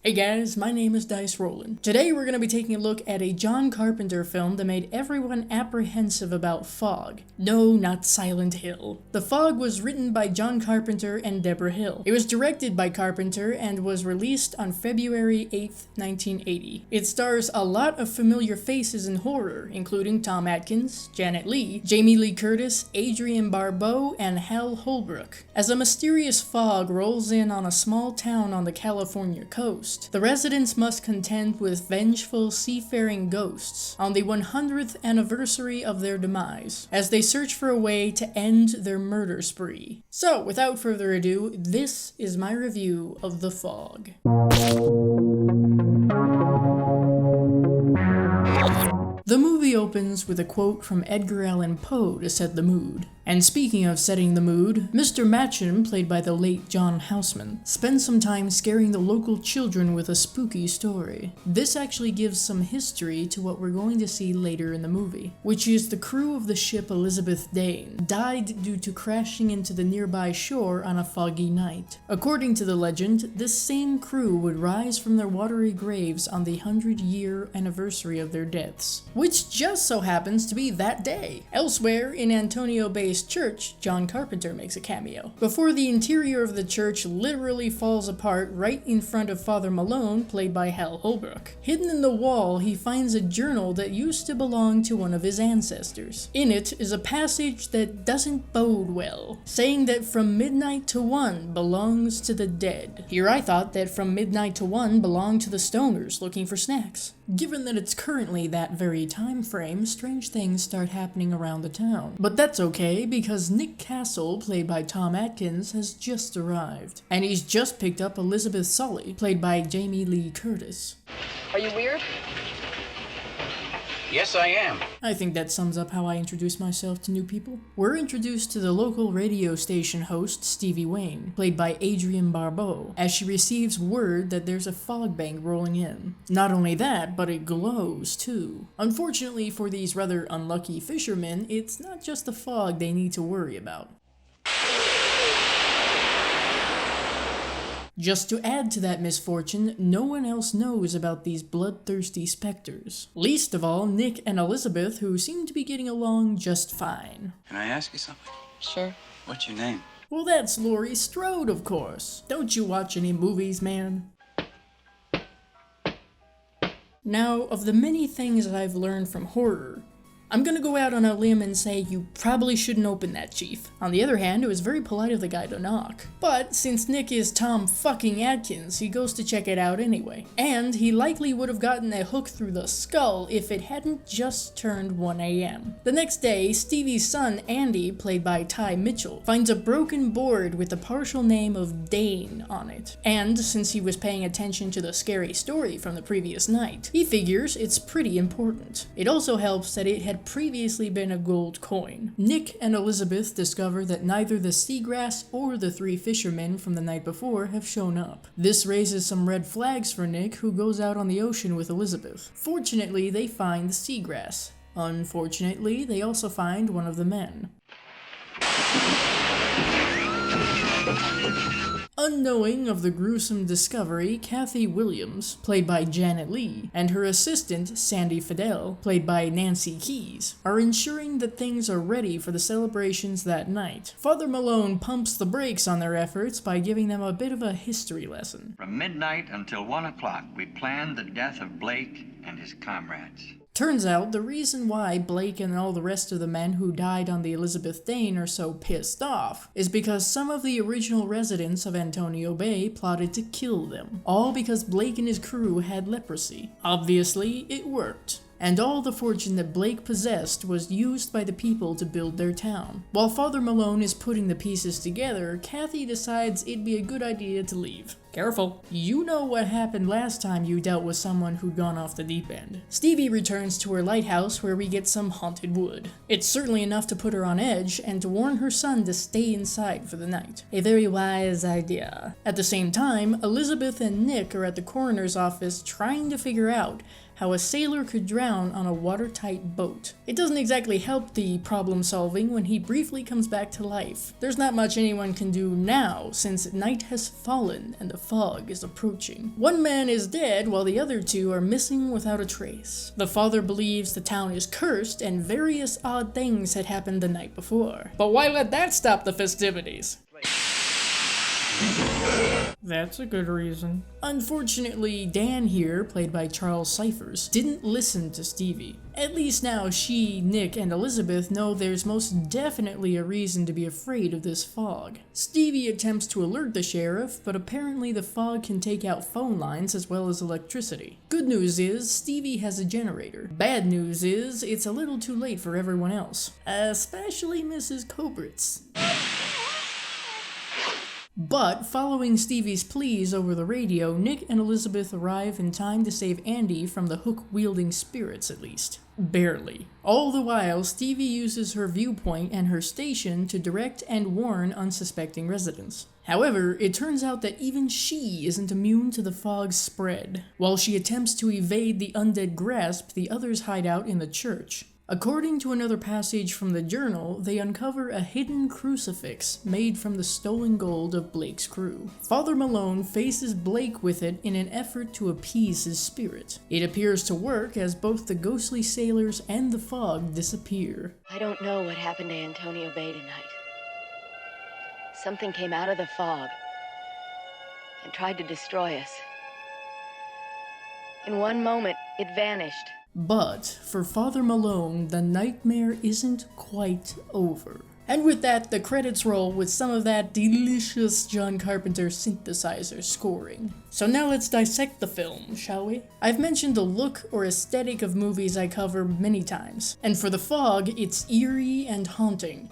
Hey guys, my name is Dice Rollin'. Today we're going to be taking a look at a John Carpenter film that made everyone apprehensive about fog. No, not Silent Hill. The Fog was written by John Carpenter and Deborah Hill. It was directed by Carpenter and was released on February 8th, 1980. It stars a lot of familiar faces in horror, including Tom Atkins, Janet Leigh, Jamie Lee Curtis, Adrienne Barbeau, and Hal Holbrook. As a mysterious fog rolls in on a small town on the California coast, the residents must contend with vengeful seafaring ghosts on the 100th anniversary of their demise, as they search for a way to end their murder spree. So, without further ado, this is my review of The Fog. The movie opens with a quote from Edgar Allan Poe to set the mood. And speaking of setting the mood, Mr. Matcham, played by the late John Houseman, spends some time scaring the local children with a spooky story. This actually gives some history to what we're going to see later in the movie, which is the crew of the ship Elizabeth Dane died due to crashing into the nearby shore on a foggy night. According to the legend, this same crew would rise from their watery graves on the 100-year anniversary of their deaths, which just so happens to be that day. Elsewhere in Antonio Bay's church, John Carpenter makes a cameo, before the interior of the church literally falls apart right in front of Father Malone, played by Hal Holbrook. Hidden in the wall, he finds a journal that used to belong to one of his ancestors. In it is a passage that doesn't bode well, saying that from midnight to 1 belongs to the dead. Here I thought that from midnight to 1 belonged to the stoners looking for snacks. Given that it's currently that very time frame, strange things start happening around the town. But that's okay, because Nick Castle, played by Tom Atkins, has just arrived. And he's just picked up Elizabeth Sully, played by Jamie Lee Curtis. Are you weird? Yes, I am. I think that sums up how I introduce myself to new people. We're introduced to the local radio station host, Stevie Wayne, played by Adrienne Barbeau, as she receives word that there's a fog bank rolling in. Not only that, but it glows too. Unfortunately for these rather unlucky fishermen, it's not just the fog they need to worry about. Just to add to that misfortune, no one else knows about these bloodthirsty specters. Least of all, Nick and Elizabeth, who seem to be getting along just fine. Can I ask you something? Sure. What's your name? Well, that's Laurie Strode, of course. Don't you watch any movies, man? Now, of the many things that I've learned from horror, I'm gonna go out on a limb and say you probably shouldn't open that, Chief. On the other hand, it was very polite of the guy to knock. But since Nick is Tom fucking Atkins, he goes to check it out anyway. And he likely would have gotten a hook through the skull if it hadn't just turned 1 a.m. The next day, Stevie's son, Andy, played by Ty Mitchell, finds a broken board with the partial name of Dane on it. And since he was paying attention to the scary story from the previous night, he figures it's pretty important. It also helps that it had previously been a gold coin. Nick and Elizabeth discover that neither the seagrass or the 3 fishermen from the night before have shown up. This raises some red flags for Nick, who goes out on the ocean with Elizabeth. Fortunately, they find the seagrass. Unfortunately, they also find one of the men. Unknowing of the gruesome discovery, Kathy Williams, played by Janet Leigh, and her assistant, Sandy Fidel, played by Nancy Keys, are ensuring that things are ready for the celebrations that night. Father Malone pumps the brakes on their efforts by giving them a bit of a history lesson. From midnight until 1 o'clock, we planned the death of Blake and his comrades. Turns out the reason why Blake and all the rest of the men who died on the Elizabeth Dane are so pissed off is because some of the original residents of Antonio Bay plotted to kill them, all because Blake and his crew had leprosy. Obviously, it worked. And all the fortune that Blake possessed was used by the people to build their town. While Father Malone is putting the pieces together, Kathy decides it'd be a good idea to leave. Careful. You know what happened last time you dealt with someone who'd gone off the deep end. Stevie returns to her lighthouse where we get some haunted wood. It's certainly enough to put her on edge and to warn her son to stay inside for the night. A very wise idea. At the same time, Elizabeth and Nick are at the coroner's office trying to figure out how a sailor could drown on a watertight boat. It doesn't exactly help the problem solving when he briefly comes back to life. There's not much anyone can do now since night has fallen and the fog is approaching. One man is dead while the other two are missing without a trace. The father believes the town is cursed and various odd things had happened the night before. But why let that stop the festivities? That's a good reason. Unfortunately, Dan here, played by Charles Cyphers, didn't listen to Stevie. At least now she, Nick, and Elizabeth know there's most definitely a reason to be afraid of this fog. Stevie attempts to alert the sheriff, but apparently the fog can take out phone lines as well as electricity. Good news is, Stevie has a generator. Bad news is, it's a little too late for everyone else. Especially Mrs. Kobritz. But, following Stevie's pleas over the radio, Nick and Elizabeth arrive in time to save Andy from the hook-wielding spirits, at least. Barely. All the while, Stevie uses her viewpoint and her station to direct and warn unsuspecting residents. However, it turns out that even she isn't immune to the fog's spread. While she attempts to evade the undead grasp, the others hide out in the church. According to another passage from the journal, they uncover a hidden crucifix made from the stolen gold of Blake's crew. Father Malone faces Blake with it in an effort to appease his spirit. It appears to work as both the ghostly sailors and the fog disappear. I don't know what happened to Antonio Bay tonight. Something came out of the fog and tried to destroy us. In one moment, it vanished. But, for Father Malone, the nightmare isn't quite over. And with that, the credits roll with some of that delicious John Carpenter synthesizer scoring. So now let's dissect the film, shall we? I've mentioned the look or aesthetic of movies I cover many times, and for The Fog, it's eerie and haunting.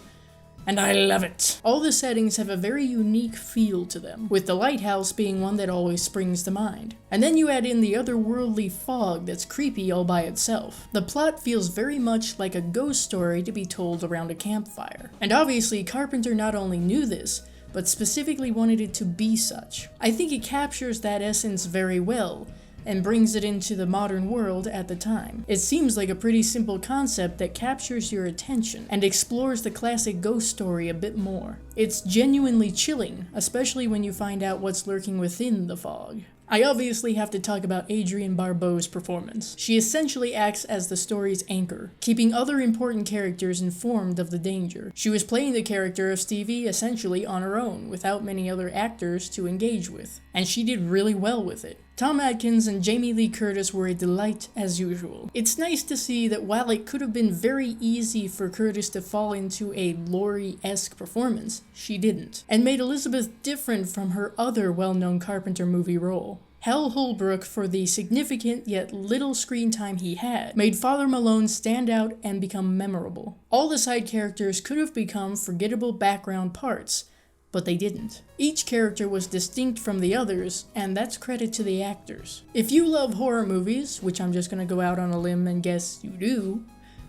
And I love it! All the settings have a very unique feel to them, with the lighthouse being one that always springs to mind. And then you add in the otherworldly fog that's creepy all by itself. The plot feels very much like a ghost story to be told around a campfire. And obviously, Carpenter not only knew this, but specifically wanted it to be such. I think it captures that essence very well, and brings it into the modern world at the time. It seems like a pretty simple concept that captures your attention and explores the classic ghost story a bit more. It's genuinely chilling, especially when you find out what's lurking within the fog. I obviously have to talk about Adrienne Barbeau's performance. She essentially acts as the story's anchor, keeping other important characters informed of the danger. She was playing the character of Stevie essentially on her own, without many other actors to engage with, and she did really well with it. Tom Atkins and Jamie Lee Curtis were a delight as usual. It's nice to see that while it could have been very easy for Curtis to fall into a Laurie-esque performance, she didn't, and made Elizabeth different from her other well-known Carpenter movie role. Hal Holbrook, for the significant yet little screen time he had, made Father Malone stand out and become memorable. All the side characters could have become forgettable background parts, but they didn't. Each character was distinct from the others, and that's credit to the actors. If you love horror movies, which I'm just gonna go out on a limb and guess you do,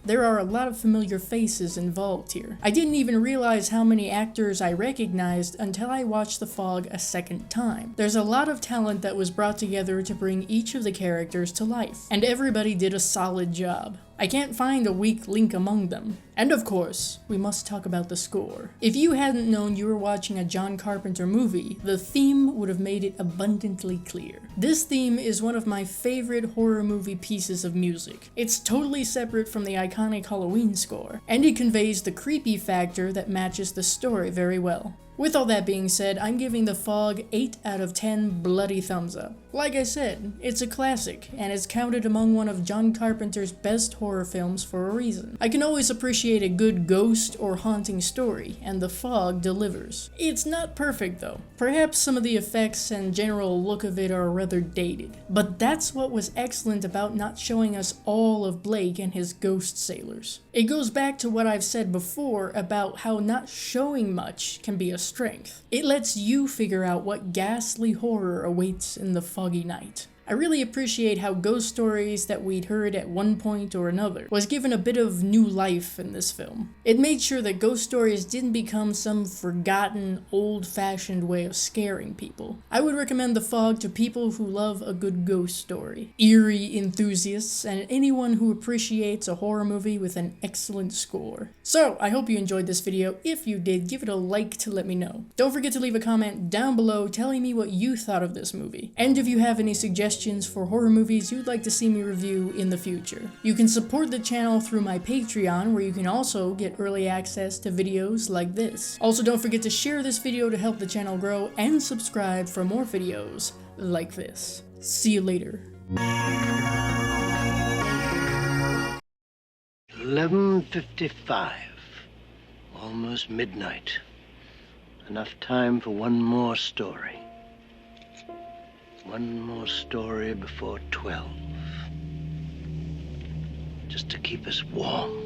there are a lot of familiar faces involved here. I didn't even realize how many actors I recognized until I watched The Fog a second time. There's a lot of talent that was brought together to bring each of the characters to life, and everybody did a solid job. I can't find a weak link among them. And of course, we must talk about the score. If you hadn't known you were watching a John Carpenter movie, the theme would have made it abundantly clear. This theme is one of my favorite horror movie pieces of music. It's totally separate from the iconic Halloween score, and it conveys the creepy factor that matches the story very well. With all that being said, I'm giving The Fog 8 out of 10 bloody thumbs up. Like I said, it's a classic, and is counted among one of John Carpenter's best horror films for a reason. I can always appreciate a good ghost or haunting story, and The Fog delivers. It's not perfect though. Perhaps some of the effects and general look of it are rather dated. But that's what was excellent about not showing us all of Blake and his ghost sailors. It goes back to what I've said before about how not showing much can be a strength. It lets you figure out what ghastly horror awaits in the foggy night. I really appreciate how ghost stories that we'd heard at one point or another was given a bit of new life in this film. It made sure that ghost stories didn't become some forgotten, old-fashioned way of scaring people. I would recommend The Fog to people who love a good ghost story, eerie enthusiasts, and anyone who appreciates a horror movie with an excellent score. So, I hope you enjoyed this video. If you did, give it a like to let me know. Don't forget to leave a comment down below telling me what you thought of this movie, and if you have any suggestions for horror movies you'd like to see me review in the future. You can support the channel through my Patreon, where you can also get early access to videos like this. Also, don't forget to share this video to help the channel grow, and subscribe for more videos like this. See you later. 11:55. Almost midnight. Enough time for one more story. One more story before 12. Just to keep us warm.